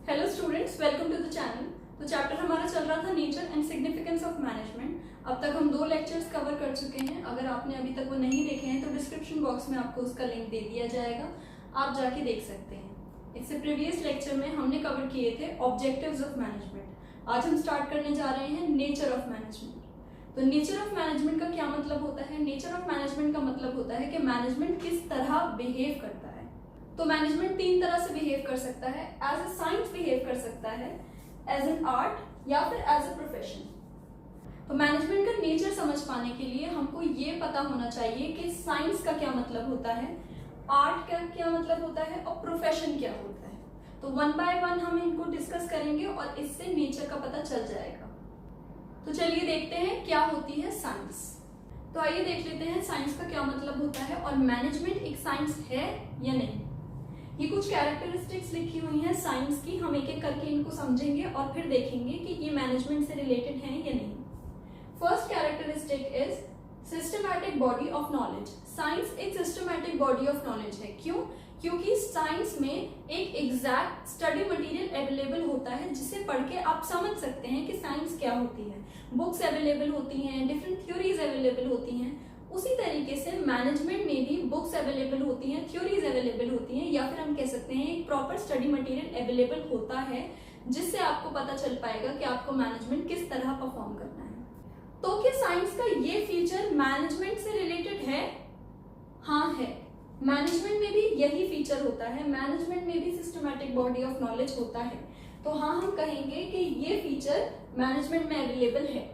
Hello students, welcome to the channel. तो chapter हमारा चल रहा था nature and significance of management. अब तक हम 2 लेक्चर्स कवर कर चुके हैं। अगर आपने अभी तक वो नहीं देखे हैं तो डिस्क्रिप्शन बॉक्स में आपको उसका लिंक दे दिया जाएगा, आप जाके देख सकते हैं। इससे प्रीवियस लेक्चर में हमने कवर किए थे ऑब्जेक्टिव्स ऑफ मैनेजमेंट। आज हम स्टार्ट करने जा रहे हैं नेचर ऑफ मैनेजमेंट। तो नेचर ऑफ मैनेजमेंट का क्या मतलब होता है? नेचर ऑफ मैनेजमेंट का मतलब होता है कि मैनेजमेंट किस तरह बिहेव करता है। तो मैनेजमेंट 3 तरह से बिहेव कर सकता है। एज ए साइंस बिहेव कर सकता है, एज एन आर्ट या फिर एज ए प्रोफेशन। तो मैनेजमेंट का नेचर समझ पाने के लिए हमको ये पता होना चाहिए कि साइंस का क्या मतलब होता है, आर्ट का क्या मतलब होता है और प्रोफेशन क्या होता है। तो 1 बाय 1 हम इनको डिस्कस करेंगे और इससे नेचर का पता चल जाएगा। तो चलिए देखते हैं क्या होती है साइंस। तो आइए देख लेते हैं साइंस का क्या मतलब होता है और मैनेजमेंट एक साइंस है या नहीं। ये कुछ कैरेक्टरिस्टिक्स लिखी हुई हैं साइंस की, हम एक एक करके इनको समझेंगे और फिर देखेंगे कि ये मैनेजमेंट से रिलेटेड हैं या नहीं। First characteristic is systematic body of knowledge. Science एक सिस्टमैटिक बॉडी ऑफ नॉलेज है। क्यों? क्योंकि साइंस में एक एग्जैक्ट स्टडी मटेरियल अवेलेबल होता है जिसे पढ़ के आप समझ सकते हैं कि साइंस क्या होती है। बुक्स अवेलेबल होती हैं, डिफरेंट थ्योरीज अवेलेबल होती हैं। उसी तरीके से मैनेजमेंट में भी बुक्स अवेलेबल होती हैं, थ्योरीज अवेलेबल होती हैं, या फिर हम कह सकते हैं एक प्रॉपर स्टडी मटेरियल अवेलेबल होता है जिससे आपको पता चल पाएगा कि आपको मैनेजमेंट किस तरह परफॉर्म करना है। तो क्या साइंस का ये फीचर मैनेजमेंट से रिलेटेड है? हाँ है। मैनेजमेंट में भी यही फीचर होता है, मैनेजमेंट में भी सिस्टमैटिक बॉडी ऑफ नॉलेज होता है। तो हाँ, हम कहेंगे कि ये फीचर मैनेजमेंट में अवेलेबल है।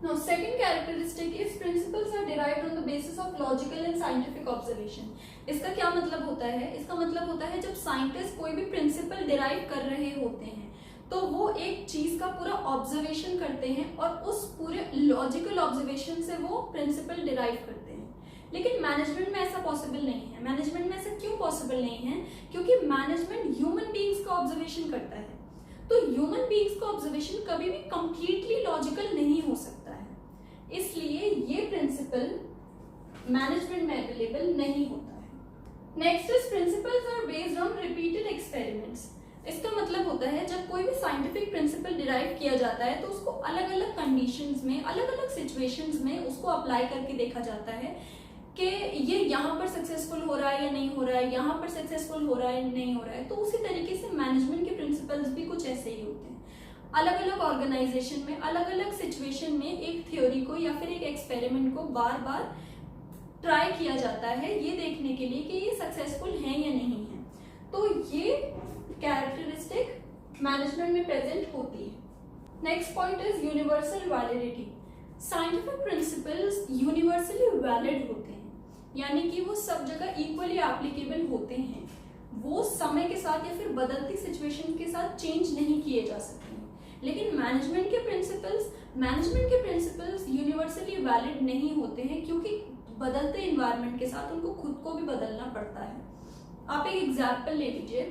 Now, second characteristic is principles are derived on the basis of logical and scientific observation. इसका क्या मतलब होता है? इसका मतलब होता है जब साइंटिस्ट कोई भी प्रिंसिपल डिराइव कर रहे होते हैं तो वो एक चीज का पूरा ऑब्जर्वेशन करते हैं और उस पूरे लॉजिकल ऑब्जर्वेशन से वो प्रिंसिपल डिराइव करते हैं। लेकिन मैनेजमेंट में ऐसा पॉसिबल नहीं है। मैनेजमेंट में ऐसा क्यों पॉसिबल नहीं है? क्योंकि मैनेजमेंट ह्यूमन बीइंग्स का ऑब्जर्वेशन करता है। तो ह्यूमन बीइंग्स का ऑब्जर्वेशन कभी भी कंप्लीटली लॉजिकल नहीं हो सकता है, इसलिए ये प्रिंसिपल मैनेजमेंट में अवेलेबल नहीं होता है। Next is principles are based on repeated experiments. इसका मतलब होता है जब कोई भी साइंटिफिक प्रिंसिपल डिराइव किया जाता है तो उसको अलग अलग कंडीशंस में, अलग अलग सिचुएशंस में उसको अप्लाई करके देखा जाता है कि ये यहाँ पर सक्सेसफुल हो रहा है या नहीं हो रहा है, यहाँ पर सक्सेसफुल हो रहा है नहीं हो रहा है। तो उसी तरीके से मैनेजमेंट के प्रिंसिपल्स भी कुछ ऐसे ही होते हैं। अलग अलग ऑर्गेनाइजेशन में, अलग अलग सिचुएशन में एक थ्योरी को या फिर एक एक्सपेरिमेंट को बार बार ट्राई किया जाता है ये देखने के लिए कि ये सक्सेसफुल है या नहीं है। तो ये कैरेक्टरिस्टिक मैनेजमेंट में प्रेजेंट होती है। Next point is universal validity. Scientific principles universally valid होते हैं, यानी कि वो सब जगह इक्वली एप्लीकेबल होते हैं। वो समय के साथ या फिर बदलती सिचुएशन के साथ चेंज नहीं किए जा सकते हैं। लेकिन मैनेजमेंट के प्रिंसिपल्स यूनिवर्सली वैलिड नहीं होते हैं, क्योंकि बदलते इन्वायरमेंट के साथ उनको खुद को भी बदलना पड़ता है। आप एक एग्जाम्पल ले लीजिए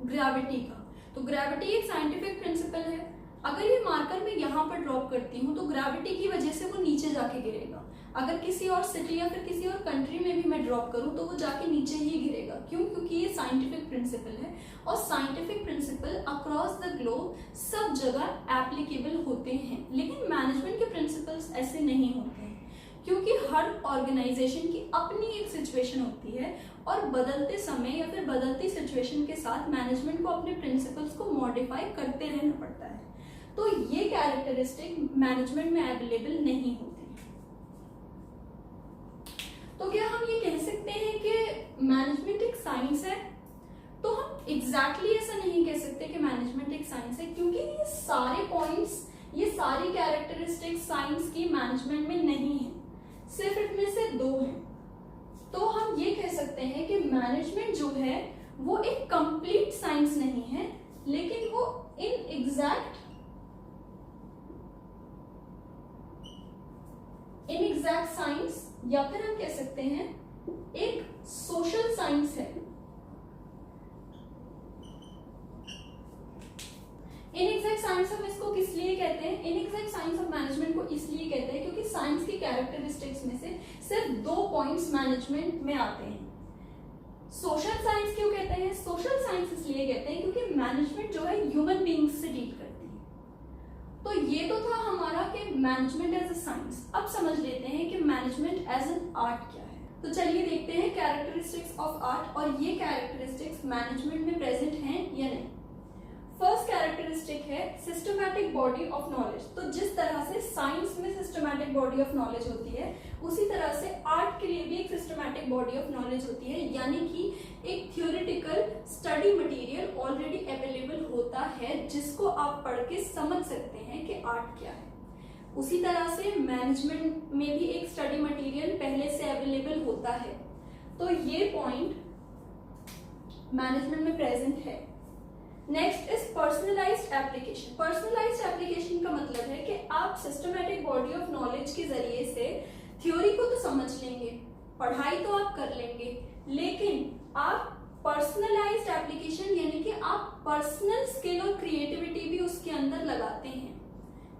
ग्रेविटी का। तो ग्रेविटी एक साइंटिफिक प्रिंसिपल है। अगर ये मार्कर मैं यहाँ पर ड्रॉप करती हूँ तो ग्रेविटी की वजह से वो नीचे जाके गिरेगा। अगर किसी और सिटी या फिर किसी और कंट्री में भी मैं ड्रॉप करूँ तो वो जाके नीचे ही गिरेगा। क्यों? क्योंकि ये साइंटिफिक प्रिंसिपल है और scientific principle across the globe सब जगह एप्लीकेबल होते हैं। लेकिन मैनेजमेंट के प्रिंसिपल्स ऐसे नहीं होते हैं, क्योंकि हर ऑर्गेनाइजेशन की अपनी एक सिचुएशन होती है और बदलते समय या फिर बदलती सिचुएशन के साथ मैनेजमेंट को अपने प्रिंसिपल्स को मॉडिफाई करते रहना पड़ता है। तो ये कैरेक्टरिस्टिक मैनेजमेंट में अवेलेबल नहीं होती। तो क्या हम ये कह सकते हैं कि मैनेजमेंट एक साइंस है? तो हम एग्जैक्टली ऐसा नहीं कह सकते कि मैनेजमेंट एक साइंस है, क्योंकि ये सारे पॉइंट्स, ये सारी कैरेक्टरिस्टिक्स साइंस की मैनेजमेंट में नहीं है, सिर्फ इनमें से 2 हैं। तो हम ये कह सकते हैं कि मैनेजमेंट जो है वो एक कंप्लीट साइंस नहीं है, लेकिन वो इनएग्जैक्ट साइंस या फिर हम कह सकते हैं एक सोशल साइंस है। इनएग्जैक्ट साइंस हम इसको किस लिए कहते हैं? इनएग्जैक्ट साइंस ऑफ मैनेजमेंट को इसलिए कहते हैं क्योंकि साइंस की कैरेक्टरिस्टिक्स में से सिर्फ 2 पॉइंट्स मैनेजमेंट में आते हैं, सोशल साइंस क्यों कहते हैं? सोशल साइंस इसलिए कहते हैं क्योंकि मैनेजमेंट जो है ह्यूमन बीइंग्स से डील करती है। तो ये तो था हमारा कि मैनेजमेंट एज अ साइंस। अब समझ लेते हैं कि मैनेजमेंट एज एन आर्ट क्या है। तो चलिए देखते हैं कैरेक्टरिस्टिक्स ऑफ आर्ट, और ये कैरेक्टरिस्टिक्स मैनेजमेंट में प्रेजेंट हैं या नहीं। फर्स्ट कैरेक्टरिस्टिक है सिस्टमैटिक बॉडी ऑफ नॉलेज। तो जिस तरह से साइंस में सिस्टमैटिक बॉडी ऑफ नॉलेज होती है, उसी तरह से आर्ट के लिए भी एक सिस्टमैटिक बॉडी ऑफ नॉलेज होती है, यानी कि एक theoretical study material already available होता है जिसको आप पढ़ के समझ सकते हैं कि आर्ट क्या है। उसी तरह से मैनेजमेंट में भी एक स्टडी मटेरियल पहले से अवेलेबल होता है। तो ये पॉइंट मैनेजमेंट में प्रेजेंट है। Next is personalised application. Personalised application का मतलब है कि आप सिस्टमैटिक बॉडी ऑफ नॉलेज के जरिए से थ्योरी को तो समझ लेंगे, पढ़ाई तो आप कर लेंगे, लेकिन आप पर्सनलाइज्ड एप्लीकेशन यानी कि आप पर्सनल स्किल और क्रिएटिविटी भी उसके अंदर लगाते हैं।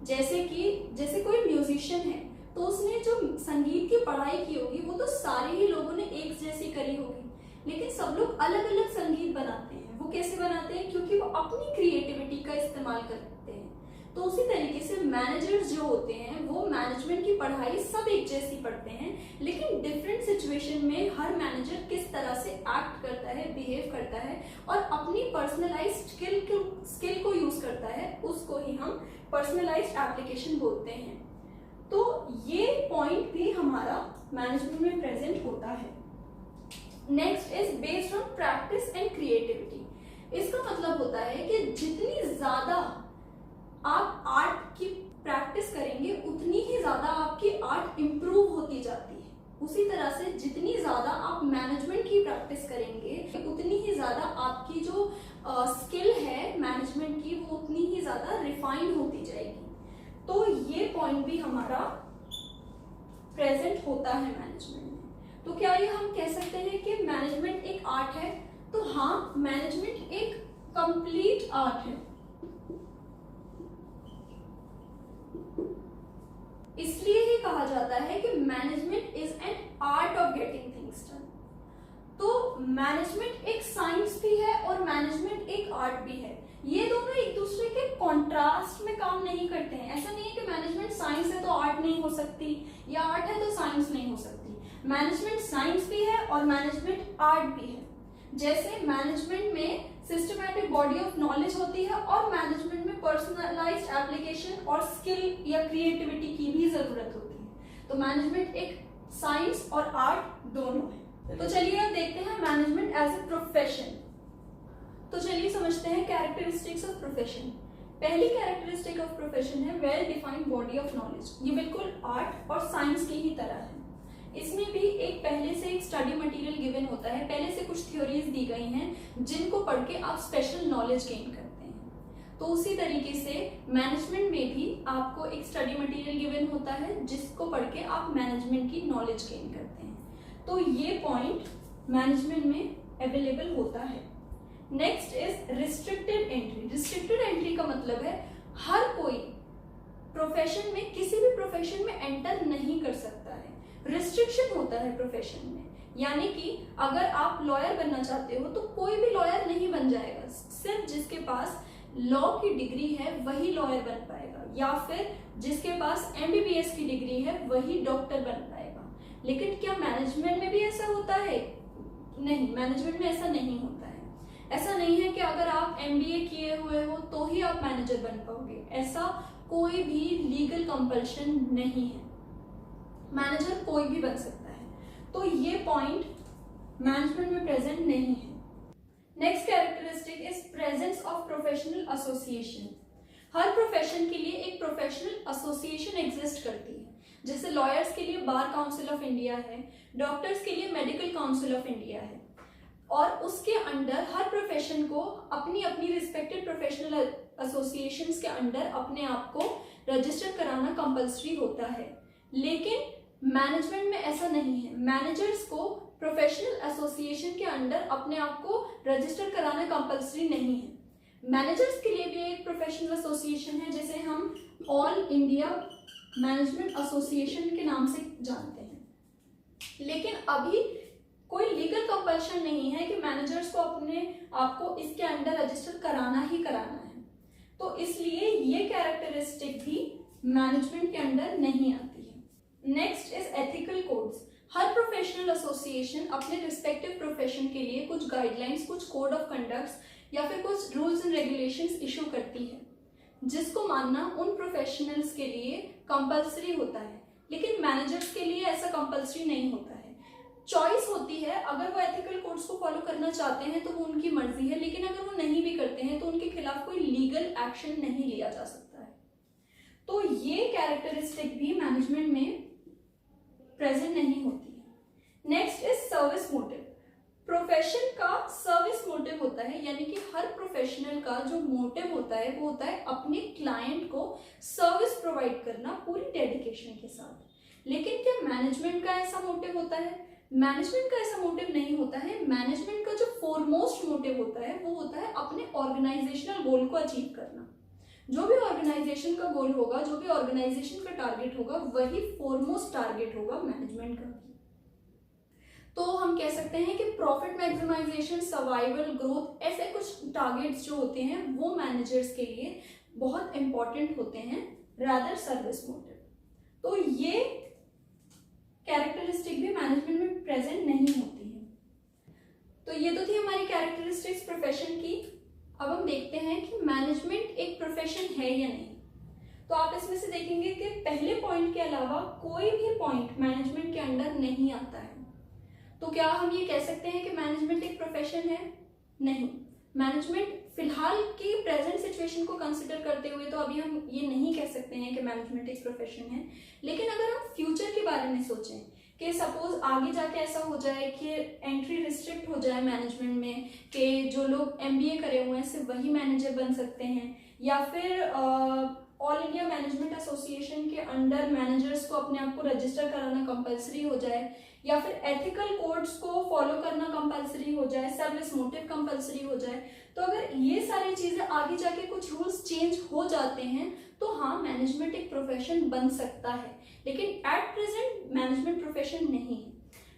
जैसे कोई म्यूजिशियन है तो उसने जो संगीत की पढ़ाई की होगी वो तो सारे ही लोगों ने एक जैसी करी होगी, लेकिन सब लोग अलग अलग संगीत बनाते हैं। वो कैसे बनाते हैं? क्योंकि वो अपनी क्रिएटिविटी का इस्तेमाल करते हैं। तो उसी तरीके से मैनेजर्स जो होते हैं वो मैनेजमेंट की पढ़ाई सब एक जैसी पढ़ते हैं, लेकिन डिफरेंट सिचुएशन में हर मैनेजर किस तरह से एक्ट करता है, बिहेव करता है और अपनी पर्सनलाइज्ड स्किल को यूज करता है, उसको ही हम पर्सनलाइज्ड एप्लीकेशन बोलते हैं। तो ये पॉइंट भी हमारा मैनेजमेंट में प्रेजेंट होता है। Next is based on practice and creativity. इसका मतलब होता है कि जितनी ज्यादा आप आर्ट की प्रैक्टिस करेंगे उतनी ही ज्यादा आपकी आर्ट इंप्रूव होती जाती है। उसी तरह से जितनी ज्यादा आप मैनेजमेंट की प्रैक्टिस करेंगे उतनी ही ज्यादा आपकी जो स्किल है मैनेजमेंट की वो उतनी ही ज्यादा रिफाइन होती जाएगी। तो ये पॉइंट भी हमारा प्रेजेंट होता है मैनेजमेंट में। तो क्या ये हम कह सकते हैं कि मैनेजमेंट एक आर्ट है? तो हाँ, मैनेजमेंट एक कंप्लीट आर्ट है। इसलिए ही कहा जाता है कि management is an art of getting things done. तो मैनेजमेंट एक साइंस भी है और मैनेजमेंट एक आर्ट भी है। ये दोनों एक दूसरे के कॉन्ट्रास्ट में काम नहीं करते हैं। ऐसा नहीं है कि मैनेजमेंट साइंस है तो आर्ट नहीं हो सकती, या आर्ट है तो साइंस नहीं हो सकती। मैनेजमेंट साइंस भी है और मैनेजमेंट आर्ट भी है। जैसे मैनेजमेंट में सिस्टमैटिक बॉडी ऑफ नॉलेज होती है और मैनेजमेंट में पर्सनलाइज्ड एप्लीकेशन और स्किल या क्रिएटिविटी की भी जरूरत होती है। तो मैनेजमेंट एक साइंस और आर्ट दोनों है। तो चलिए अब देखते हैं मैनेजमेंट एज ए प्रोफेशन। तो चलिए समझते हैं कैरेक्टरिस्टिक्स ऑफ प्रोफेशन। पहली कैरेक्टरिस्टिक ऑफ प्रोफेशन है well defined body of knowledge. ये बिल्कुल आर्ट और साइंस की ही तरह है। इसमें भी एक पहले से एक स्टडी मटेरियल गिवन होता है, पहले से कुछ थ्योरीज दी गई हैं जिनको पढ़ के आप स्पेशल नॉलेज गेन करते हैं। तो उसी तरीके से मैनेजमेंट में भी आपको एक स्टडी मटेरियल गिवन होता है जिसको पढ़ के आप मैनेजमेंट की नॉलेज गेन करते हैं। तो ये पॉइंट मैनेजमेंट में अवेलेबल होता है। Next is restricted entry. Restricted entry का मतलब है हर कोई प्रोफेशन में, किसी भी प्रोफेशन में एंटर नहीं कर सकता है। रिस्ट्रिक्शन होता है प्रोफेशन में, यानी कि अगर आप लॉयर बनना चाहते हो तो कोई भी लॉयर नहीं बन जाएगा। सिर्फ जिसके पास लॉ की डिग्री है वही लॉयर बन पाएगा, या फिर जिसके पास MBBS की डिग्री है वही डॉक्टर बन पाएगा। लेकिन क्या मैनेजमेंट में भी ऐसा होता है? नहीं, मैनेजमेंट में ऐसा नहीं होता है। ऐसा नहीं है कि अगर आप MBA किए हुए हो तो ही आप मैनेजर बन पाओगे। ऐसा कोई भी लीगल कंपल्शन नहीं है। मैनेजर कोई भी बन सकता है। तो ये पॉइंट मैनेजमेंट में प्रेजेंट नहीं है। Next characteristic is presence of professional association. Her profession के लिए एक प्रोफेशनल एसोसिएशन एग्जिस्ट करती है। जैसे लॉयर्स के लिए बार काउंसिल ऑफ इंडिया है, डॉक्टर्स के लिए मेडिकल काउंसिल ऑफ इंडिया है, और उसके अंडर हर प्रोफेशन को अपनी अपनी रिस्पेक्टेड प्रोफेशनल एसोसिएशंस के अंडर अपने आप को रजिस्टर कराना कंपल्सरी होता है। लेकिन मैनेजमेंट में ऐसा नहीं है। मैनेजर्स को प्रोफेशनल एसोसिएशन के अंडर अपने आप को रजिस्टर कराना कंपल्सरी नहीं है। मैनेजर्स के लिए भी एक प्रोफेशनल एसोसिएशन है जिसे हम ऑल इंडिया मैनेजमेंट एसोसिएशन के नाम से जानते हैं। लेकिन अभी कोई लीगल कंपल्शन नहीं है कि मैनेजर्स को अपने आपको इसके अंडर रजिस्टर कराना ही कराना है। तो इसलिए ये कैरेक्टरिस्टिक भी मैनेजमेंट के अंडर नहीं आती है। Next is ethical codes. Her professional association अपने रिस्पेक्टिव प्रोफेशन के लिए कुछ गाइडलाइंस, कुछ कोड ऑफ कंडक्ट्स या फिर कुछ रूल्स एंड रेगुलेशंस इशू करती है, जिसको मानना उन प्रोफेशनल्स के लिए कंपल्सरी होता है। लेकिन मैनेजर्स के लिए ऐसा कंपल्सरी नहीं होता है, चॉइस होती है। अगर वो एथिकल कोड्स को फॉलो करना चाहते हैं तो वो उनकी मर्जी है, लेकिन अगर वो नहीं भी करते हैं तो उनके खिलाफ कोई लीगल एक्शन नहीं लिया जा सकता है। तो ये कैरेक्टरिस्टिक भी मैनेजमेंट में प्रेजेंट नहीं होती है। Next is service motive. Profession का सर्विस मोटिव होता है, यानी कि हर प्रोफेशनल का जो मोटिव होता है वो होता है अपने क्लाइंट को सर्विस प्रोवाइड करना पूरी डेडिकेशन के साथ। लेकिन क्या मैनेजमेंट का ऐसा मोटिव होता है? मैनेजमेंट का ऐसा मोटिव नहीं होता है। मैनेजमेंट का जो फोरमोस्ट मोटिव होता है वो होता है अपने ऑर्गेनाइजेशनल गोल को अचीव करना। जो भी ऑर्गेनाइजेशन का गोल होगा, जो भी ऑर्गेनाइजेशन का टारगेट होगा, वही फोरमोस्ट टारगेट होगा मैनेजमेंट का। तो हम कह सकते हैं कि प्रॉफिट मैक्सिमाइजेशन, सर्वाइवल, ग्रोथ, ऐसे कुछ टारगेट्स जो होते हैं वो मैनेजर्स के लिए बहुत इंपॉर्टेंट होते हैं रादर सर्विस मोटिव। तो ये कैरेक्टरिस्टिक भी मैनेजमेंट में प्रेजेंट नहीं होती है। तो ये तो थी हमारी कैरेक्टरिस्टिक्स प्रोफेशन की। अब हम देखते हैं कि मैनेजमेंट एक प्रोफेशन है या नहीं। तो आप इसमें से देखेंगे कि पहले पॉइंट के अलावा कोई भी पॉइंट मैनेजमेंट के अंडर नहीं आता है। तो क्या हम ये कह सकते हैं कि मैनेजमेंट एक प्रोफेशन है? नहीं। मैनेजमेंट फिलहाल की प्रेजेंट सिचुएशन को कंसिडर करते हुए तो अभी हम ये नहीं कह सकते हैं कि मैनेजमेंट एक प्रोफेशन है। लेकिन अगर हम फ्यूचर के बारे में सोचें कि सपोज आगे जाके ऐसा हो जाए कि एंट्री रिस्ट्रिक्ट हो जाए मैनेजमेंट में, कि जो लोग MBA करे हुए हैं सिर्फ वही मैनेजर बन सकते हैं, या फिर ऑल इंडिया मैनेजमेंट एसोसिएशन के अंडर मैनेजर्स को अपने आप को रजिस्टर कराना कंपलसरी हो जाए, या फिर एथिकल कोड्स को फॉलो करना कंपलसरी हो जाए, सर्विस मोटिव कंपलसरी हो जाए, तो अगर ये सारी चीजें आगे जाके कुछ रूल्स चेंज हो जाते हैं तो हाँ, मैनेजमेंट एक प्रोफेशन बन सकता है। लेकिन एट प्रेजेंट मैनेजमेंट प्रोफेशन नहीं है।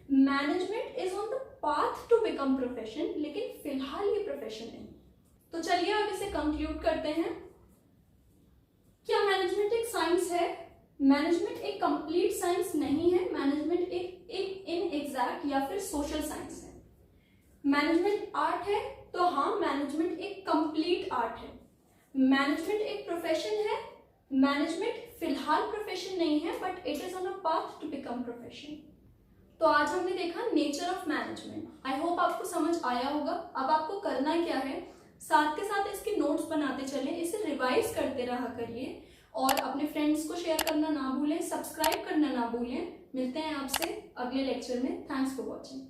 Management is on the path to become profession, लेकिन फिलहाल ये प्रोफेशन नहीं। तो चलिए अब इसे कंक्लूड करते हैं। क्या मैनेजमेंट एक साइंस है? मैनेजमेंट एक कंप्लीट साइंस नहीं है। मैनेजमेंट एक इनएग्जैक्ट या फिर सोशल साइंस है। मैनेजमेंट आर्ट है? तो हाँ, मैनेजमेंट एक कंप्लीट आर्ट है। मैनेजमेंट एक प्रोफेशन है? मैनेजमेंट फिलहाल प्रोफेशन नहीं है, but it is on a path to become profession. तो आज हमने देखा nature of management. I hope आपको समझ आया होगा। अब आपको करना क्या है, साथ के साथ इसके नोट्स बनाते चलें, इसे रिवाइज करते रहा करिए और अपने फ्रेंड्स को शेयर करना ना भूलें, सब्सक्राइब करना ना भूलें। मिलते हैं आपसे अगले लेक्चर में। Thanks for watching.